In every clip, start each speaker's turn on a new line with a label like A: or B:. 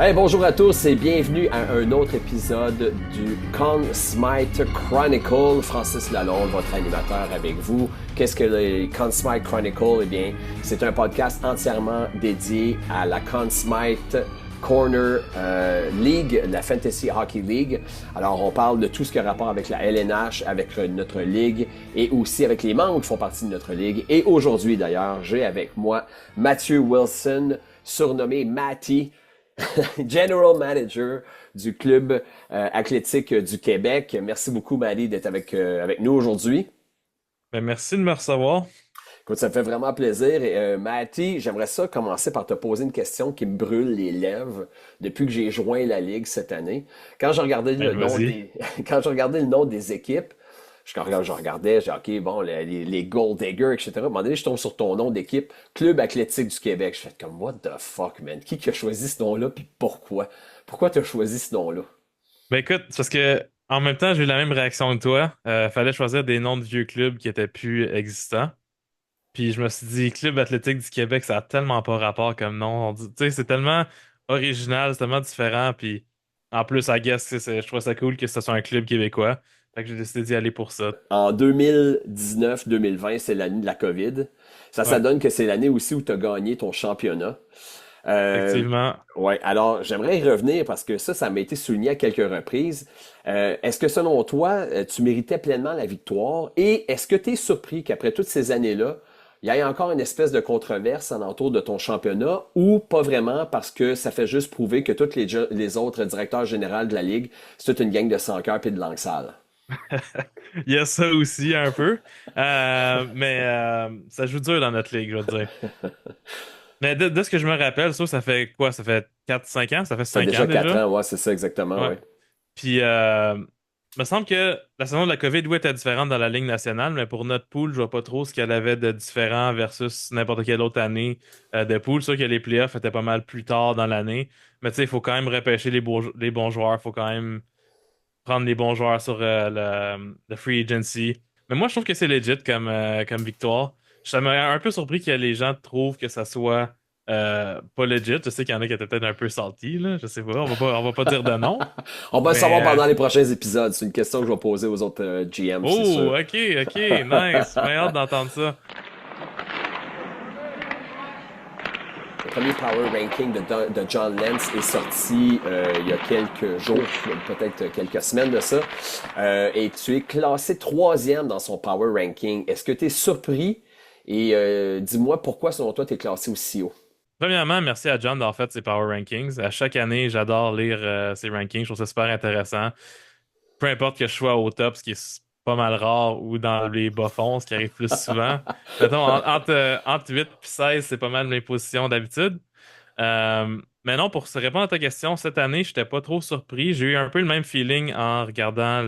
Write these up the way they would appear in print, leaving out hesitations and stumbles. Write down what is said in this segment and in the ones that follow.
A: Hey, bonjour à tous et bienvenue à un autre épisode du Conn Smythe Chronicle. Francis Lalonde, votre animateur avec vous. Qu'est-ce que le Conn Smythe Chronicle? Eh bien, c'est un podcast entièrement dédié à la Conn Smythe Corner League, la Fantasy Hockey League. Alors, on parle de tout ce qui a rapport avec la LNH, avec notre ligue et aussi avec les membres qui font partie de notre ligue. Et aujourd'hui, d'ailleurs, j'ai avec moi Mathieu Wilson, surnommé Matty, General Manager du club athlétique du Québec. Merci beaucoup, Matty, d'être avec nous aujourd'hui.
B: Ben, merci de me recevoir.
A: Écoute, ça me fait vraiment plaisir. Et Matty, j'aimerais ça commencer par te poser une question qui me brûle les lèvres depuis que j'ai joint la Ligue cette année. Quand je regardais le
B: Ben,
A: nom
B: vas-y.
A: des, quand je regardais le nom des équipes, je regardais, j'ai OK, bon, les Gold Diggers, etc. À un moment donné, je tombe sur ton nom d'équipe, Club Athlétique du Québec. Je fais comme, what the fuck, man? Qui a choisi ce nom-là, puis pourquoi? Pourquoi tu as choisi ce nom-là?
B: Ben écoute, c'est parce que en même temps, j'ai eu la même réaction que toi. Fallait choisir des noms de vieux clubs qui étaient plus existants. Puis je me suis dit, Club Athlétique du Québec, ça a tellement pas rapport comme nom. Tu sais, c'est tellement original, c'est tellement différent. Puis en plus, I guess, je trouve ça cool que ce soit un club québécois. Fait que j'ai décidé d'y aller pour ça.
A: En 2019-2020, c'est l'année de la COVID. Ça
B: Ouais,
A: donne que c'est l'année aussi où tu as gagné ton championnat. Euh,
B: effectivement.
A: ouais, alors j'aimerais y revenir parce que ça m'a été souligné à quelques reprises. Est-ce que selon toi, tu méritais pleinement la victoire? Et est-ce que tu es surpris qu'après toutes ces années-là, il y ait encore une espèce de controverse alentour de ton championnat ou pas vraiment parce que ça fait juste prouver que tous les autres directeurs généraux de la Ligue, c'est toute une gang de sans cœur et de langue sale?
B: Il y a ça aussi un peu. Mais ça joue dur dans notre ligue, je veux dire. Mais de ce que je me rappelle, ça fait quoi? Ça fait 4 5 ans? Ça fait
A: Ça fait
B: 5 ans
A: déjà 4 ans,
B: déjà?
A: ouais, c'est ça exactement,
B: Ouais.
A: ouais.
B: Puis, me semble que la saison de la COVID, oui, était différente dans la Ligue nationale, mais pour notre pool, je vois pas trop ce qu'elle avait de différent versus n'importe quelle autre année de pool. Sûr que les playoffs étaient pas mal plus tard dans l'année, mais tu sais, il faut quand même repêcher les bons joueurs, il faut quand même prendre les bons joueurs sur le free agency. Mais moi, je trouve que c'est legit comme victoire. Ça m'a un peu surpris que les gens trouvent que ça soit pas legit. Je sais qu'il y en a qui étaient peut-être un peu salty, là. Je sais pas. On va pas dire de non.
A: On va le savoir
B: Mais
A: pendant les prochains épisodes. C'est une question que je vais poser aux autres GM, c'est sûr.
B: oh, ok, ok, nice. J'ai hâte d'entendre ça.
A: Le premier Power Ranking de John Lentz est sorti il y a quelques jours, peut-être quelques semaines de ça. Et tu es classé troisième dans son Power Ranking. Est-ce que tu es surpris? Et dis-moi pourquoi, selon toi, tu es classé aussi haut.
B: Premièrement, merci à John d'avoir fait ses Power Rankings. À chaque année, j'adore lire ses rankings. Je trouve ça super intéressant. Peu importe que je sois au top, ce qui est pas mal rare, ou dans les bas-fonds, ce qui arrive plus souvent. Mettons, entre 8 et 16, c'est pas mal mes positions d'habitude. Mais non, pour se répondre à ta question, cette année, j'étais pas trop surpris. J'ai eu un peu le même feeling en regardant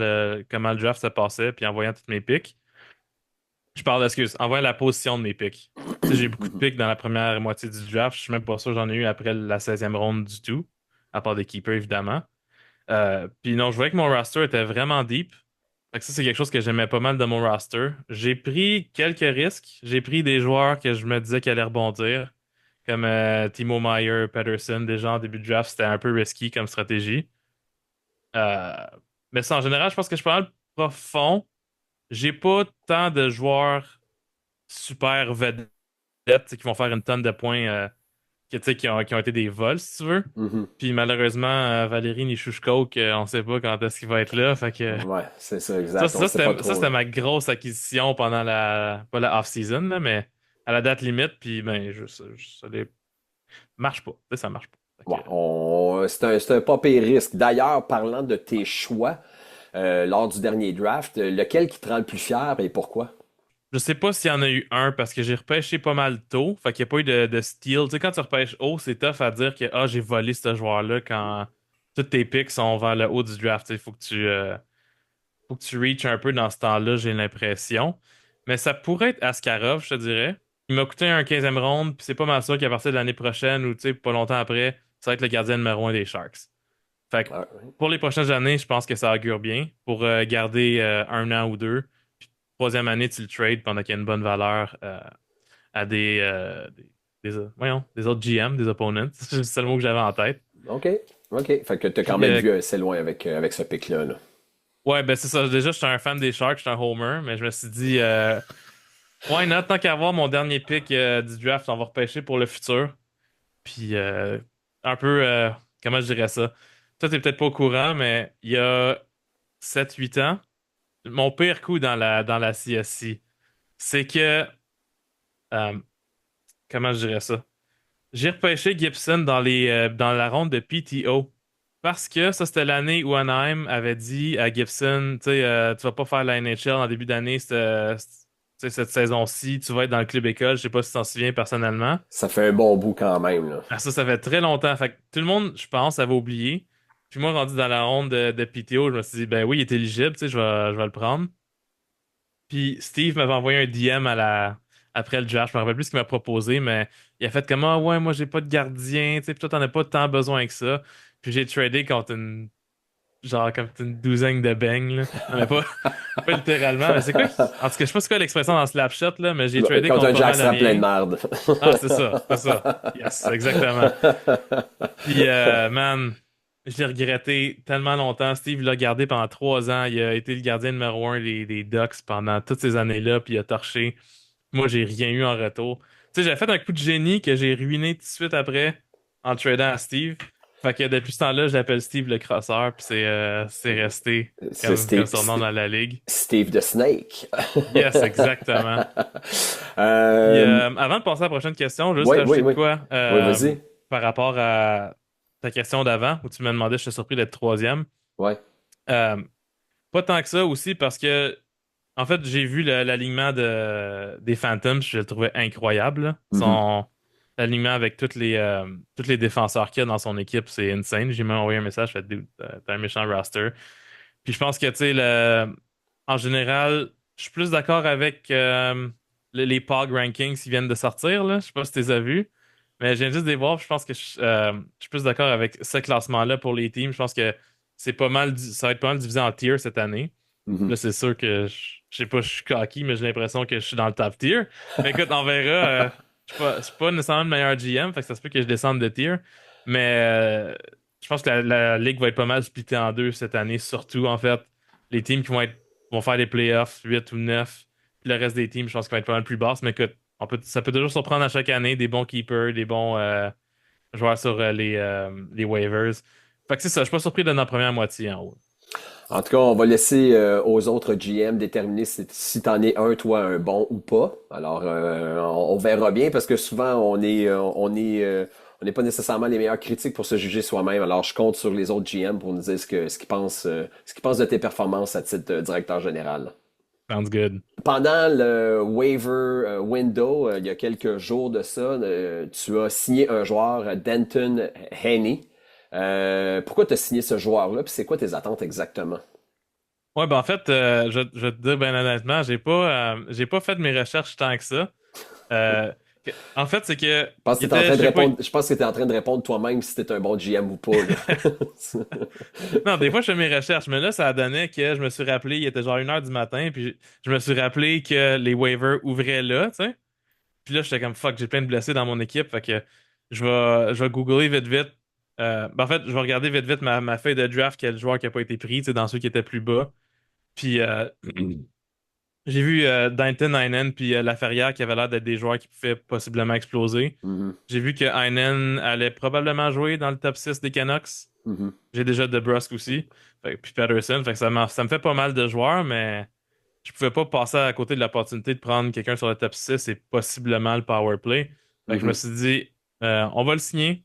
B: comment le draft se passait puis en voyant toutes mes picks. Je parle, excuse, en voyant la position de mes picks. Tu sais, j'ai eu beaucoup de picks dans la première moitié du draft. Je suis même pas sûr que j'en ai eu après la 16e ronde du tout, à part des keepers, évidemment. Puis non, je voyais que mon roster était vraiment deep. Fait que ça, c'est quelque chose que j'aimais pas mal de mon roster. J'ai pris quelques risques. J'ai pris des joueurs que je me disais qu'ils allaient rebondir, comme Timo Meyer, Patterson. Déjà en début de draft, c'était un peu risky comme stratégie. Euh, mais ça, en général, je pense que je suis pas mal profond. J'ai pas tant de joueurs super vedettes qui vont faire une tonne de points tu sais, qui ont été des vols, si tu veux.
A: Mhm.
B: Puis malheureusement, Valérie Nichushko, on sait pas quand est-ce qu'il va être là. Fait que
A: Ouais, c'est ça,
B: ça,
A: exact. On
B: ça
A: sait pas
B: c'était ça,
A: trop,
B: c'était
A: là.
B: ma grosse acquisition pendant pas la off-season, là, mais à la date limite, puis ben, marche pas. Tu sais, ça marche pas.
A: Ouais,
B: Fait que,
A: c'est un pas pire risque. D'ailleurs, parlant de tes choix lors du dernier draft, lequel qui te rend le plus fier et pourquoi?
B: je sais pas s'il y en a eu un parce que j'ai repêché pas mal tôt. Fait qu'il n'y a pas eu de steal. Tu sais, quand tu repêches haut, c'est tough à dire que j'ai volé ce joueur-là quand tous tes picks sont vers le haut du draft. Il faut que tu reaches un peu dans ce temps-là, j'ai l'impression. Mais ça pourrait être Askarov, je te dirais. Il m'a coûté un 15e round, puis c'est pas mal sûr qu'à partir de l'année prochaine ou tu sais, pas longtemps après, ça va être le gardien numéro 1 des Sharks. Fait que
A: Ah, ouais.
B: pour les prochaines années, je pense que ça augure bien pour garder 1 an ou deux. Puis troisième année, tu le trades pendant qu'il y a une bonne valeur à voyons, des autres GM, des opponents. C'est le seul mot que j'avais en tête.
A: OK. OK. Fait que t'as quand
B: Puis,
A: même vu assez loin avec ce pic-là. Là.
B: ouais, ben c'est ça. Déjà, j'étais un fan des Sharks, j'étais un homer, mais je me suis dit, why not, tant qu'à avoir mon dernier pick du draft, on va repêcher pour le futur. Puis, un peu, comment je dirais ça? Toi, t'es peut-être pas au courant, mais il y a 7 8 ans, mon pire coup dans la CSC, c'est que, euh, comment je dirais ça? J'ai repêché Gibson dans la ronde de PTO. Parce que ça, c'était l'année où Anaheim avait dit à Gibson, tu sais, tu vas pas faire la NHL en début d'année, cette saison-ci, tu vas être dans le club école. Je sais pas si tu t'en souviens personnellement.
A: Ça fait un bon bout quand même, là.
B: Ah, ça fait très longtemps. Fait que tout le monde, je pense, avait oublié. Puis moi, rendu dans la ronde de PTO, je me suis dit, ben oui, il est éligible, tu sais, je vais le prendre. Puis Steve m'avait envoyé un DM après le draft. Je me rappelle plus ce qu'il m'a proposé, mais il a fait comme, ah ouais, moi j'ai pas de gardien, tu sais, puis toi t'en as pas tant besoin que ça. Puis j'ai tradé contre comme une douzaine de beignes, là. Non, mais pas, pas littéralement, mais c'est quoi? En tout cas, je sais pas c'est quoi l'expression dans Slapshot, là, mais j'ai tradé
A: Quand
B: contre
A: un
B: pas mal de
A: Jackson plein de
B: rien.
A: merde.
B: Ah, c'est ça, c'est ça. Yes, exactement. Puis, man, je l'ai regretté tellement longtemps. Steve l'a gardé pendant 3 ans. Il a été le gardien numéro un des Ducks pendant toutes ces années-là, puis il a torché. Moi, j'ai rien eu en retour. Tu sais, j'ai fait un coup de génie que j'ai ruiné tout de suite après en tradant à Steve. Fait que depuis ce temps-là, je l'appelle Steve le crosseur, puis c'est resté
A: C'est
B: comme son nom dans la ligue.
A: Steve the Snake.
B: Yes, exactement. Puis,
A: euh,
B: avant de passer à la prochaine question, juste
A: oui, oui,
B: rajouter de
A: oui.
B: quoi
A: Oui, vas-y.
B: par rapport à ta question d'avant, où tu m'as demandé, je suis surpris d'être troisième.
A: Ouais.
B: Euh, Pas tant que ça aussi, parce que, en fait, j'ai vu l'alignement des Phantoms, je le trouvais incroyable. Là.
A: Mhm.
B: L'alignement avec tous les défenseurs qu'il y a dans son équipe, c'est insane. J'ai même envoyé un message, fait, Dude, t'as un méchant roster. Puis je pense que, tu sais, en général, je suis plus d'accord avec les POG rankings qui viennent de sortir, là. Je sais pas si tu les as vus, mais je viens juste de les voir, puis je pense que je suis plus d'accord avec ce classement-là pour les teams. Je pense que c'est pas mal, ça va être pas mal divisé en tiers cette année.
A: Mhm.
B: Là, c'est sûr que je sais pas, je suis cocky, mais j'ai l'impression que je suis dans le top tier. Mais écoute, on verra. Je suis pas nécessairement le meilleur GM, fait que ça se peut que je descende de tier. Mais je pense que la ligue va être pas mal splittée en deux cette année, surtout en fait. Les teams vont faire des playoffs 8 ou 9. Puis le reste des teams, je pense qu'ils vont être pas mal plus basses. Mais écoute, ça peut toujours surprendre à chaque année des bons keepers, des bons joueurs sur les waivers. Fait que c'est ça, je suis pas surpris de notre première moitié en haut.
A: En tout cas, on va laisser aux autres GM déterminer si t'en es un, toi, un bon ou pas. Alors, on verra bien parce que souvent, on n'est pas nécessairement les meilleurs critiques pour se juger soi-même. Alors, je compte sur les autres GM pour nous dire ce qu'ils pensent de tes performances à titre de directeur général.
B: Sounds good.
A: Pendant le waiver window, il y a quelques jours de ça, tu as signé un joueur, Denton Haney. Pourquoi tu as signé ce joueur-là? Puis c'est quoi tes attentes exactement?
B: Ouais, ben en fait, je vais te dire bien honnêtement, j'ai pas fait mes recherches tant que ça. Euh, En fait, c'est que il était, je sais pas.
A: Je pense que tu es en train de répondre toi-même si tu es un bon GM ou pas. Là.
B: Non, des fois, je fais mes recherches, mais là, ça donnait que je me suis rappelé, il était genre 1 heure du matin, puis je me suis rappelé que les waivers ouvraient là, tu sais. Puis là, j'étais comme fuck, j'ai plein de blessés dans mon équipe, fait que je vais googler vite vite. Ben, en fait, je vais regarder vite vite ma feuille de draft, quel joueur qui a pas été pris, tu sais, dans ceux qui étaient plus bas. Puis j'ai vu Danton, Heinen puis Laferrière qui avaient l'air d'être des joueurs qui pouvaient possiblement exploser.
A: Mhm,
B: J'ai vu que Heinen allait probablement jouer dans le top 6 des Canucks.
A: mhm.
B: J'ai déjà DeBrusk aussi. Puis Patterson. Fait que ça me fait pas mal de joueurs, mais je pouvais pas passer à côté de l'opportunité de prendre quelqu'un sur le top 6 et possiblement le power play. Fait que je me
A: Mhm.
B: suis dit, on va le signer.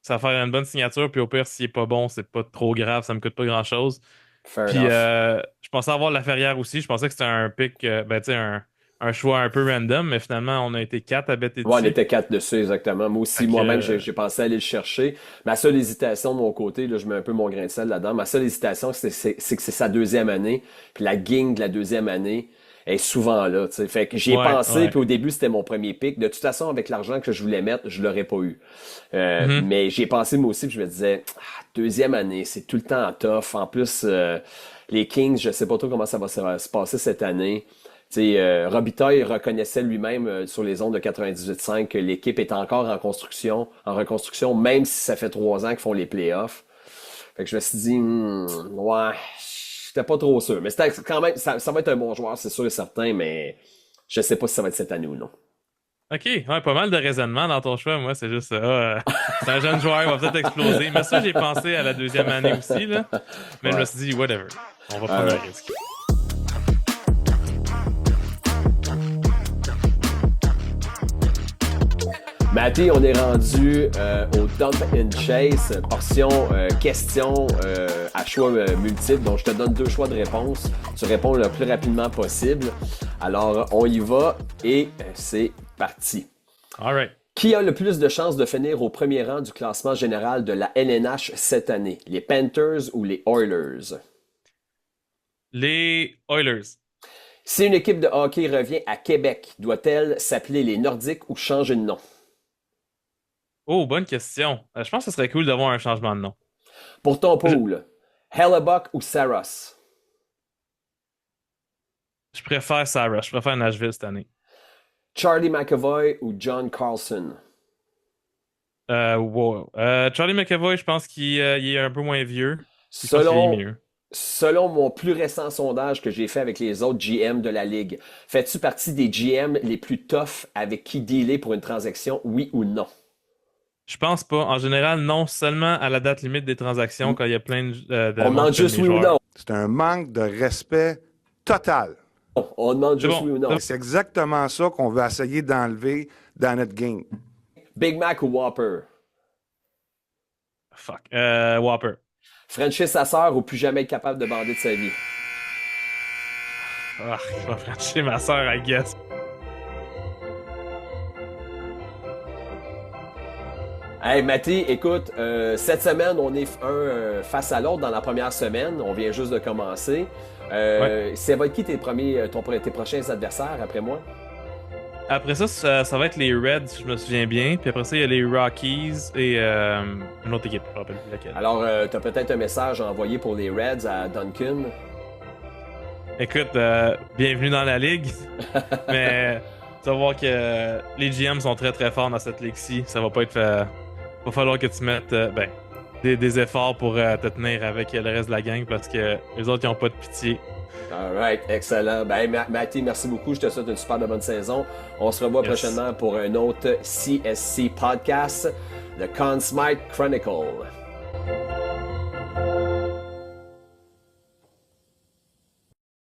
B: Ça va faire une bonne signature. Puis au pire, s'il est pas bon, c'est pas trop grave. Ça me coûte pas grand-chose.
A: Fair
B: Puis
A: enough.
B: je pensais avoir la Ferrière aussi. Je pensais que c'était un pick, ben, tu sais, un choix un peu random, mais finalement, on a été quatre à bêter
A: Ouais, on
B: dessus.
A: était quatre dessus, exactement. Moi
B: Fait
A: aussi,
B: que,
A: moi-même, j'ai pensé aller le chercher. Ma seule hésitation de mon côté, là, je mets un peu mon grain de sel là-dedans. Ma seule hésitation, c'est que c'est sa deuxième année. Puis la gang de la deuxième année est souvent là, tu sais. Fait que j'y ai
B: ouais,
A: pensé,
B: ouais.
A: puis au début, c'était mon premier pick. De toute façon, avec l'argent que je voulais mettre, je l'aurais pas eu.
B: Mhm.
A: Mais j'y ai pensé moi aussi, puis je me disais, deuxième année, c'est tout le temps tough. En plus, les Kings, je sais pas trop comment ça va se passer cette année. Robitaille reconnaissait lui-même sur les ondes de 98.5 que l'équipe est encore en reconstruction, même si ça fait 3 ans qu'ils font les playoffs. Fait que je me suis dit, ouais, j'étais pas trop sûr. Mais c'était quand même, ça va être un bon joueur, c'est sûr et certain, mais je sais pas si ça va être cette année ou non.
B: OK, ouais, pas mal de raisonnement dans ton choix. Moi, c'est juste c'est un jeune joueur, il va peut-être exploser. Mais ça, j'ai pensé à la deuxième année aussi, là. Mais je me suis dit, whatever. On va prendre un risque.
A: Matty, on est rendu au Dump and Chase, portion questions à choix multiples. Donc, je te donne 2 choix de réponse. Tu réponds le plus rapidement possible. Alors, on y va et c'est parti.
B: All right.
A: Qui a le plus de chances de finir au premier rang du classement général de la LNH cette année? Les Panthers ou les Oilers?
B: Les Oilers.
A: Si une équipe de hockey revient à Québec, doit-elle s'appeler les Nordiques ou changer de nom?
B: Oh, bonne question. Je pense que ce serait cool d'avoir un changement de nom.
A: Pour ton pool, Hellebuck ou Saros?
B: Je préfère Sarah. Je préfère Nashville cette année.
A: Charlie McAvoy ou John Carlson?
B: Wow. Charlie McAvoy, je pense qu'il est un peu moins vieux. Je pense qu'il est mieux.
A: Selon mon plus récent sondage que j'ai fait avec les autres GM de la Ligue, fais-tu partie des GM les plus toughs avec qui dealer pour une transaction, oui ou non?
B: Je pense pas. En général, non. Seulement à la date limite des transactions, quand il y a plein de
A: On demande juste oui ou non.
C: C'est un manque de respect total.
A: On demande juste oui ou non.
C: C'est exactement ça qu'on veut essayer d'enlever dans notre game.
A: Big Mac ou Whopper?
B: Fuck. Whopper.
A: Frencher sa sœur ou plus jamais être capable de bander de sa vie?
B: Ah, je vais frencher ma soeur, I guess.
A: Hey Matty, écoute, cette semaine, on est face à l'autre dans la première semaine. On vient juste de commencer. Ça va être qui tes prochains adversaires après moi?
B: Après ça, ça va être les Reds, si je me souviens bien. Puis après ça, il y a les Rockies et une autre équipe, je me rappelle plus laquelle.
A: Alors, tu as peut-être un message à envoyer pour les Reds à Duncan.
B: Écoute, bienvenue dans la ligue. Mais tu vas voir que les GM sont très très forts dans cette ligue-ci. Ça va pas être fait. Va falloir que tu mettes des efforts pour te tenir avec le reste de la gang parce que les autres, ils ont pas de pitié.
A: Alright, excellent. Ben, Matty, merci beaucoup. Je te souhaite une super bonne saison. On se revoit prochainement pour un autre CSC podcast, The Conn Smythe Chronicle.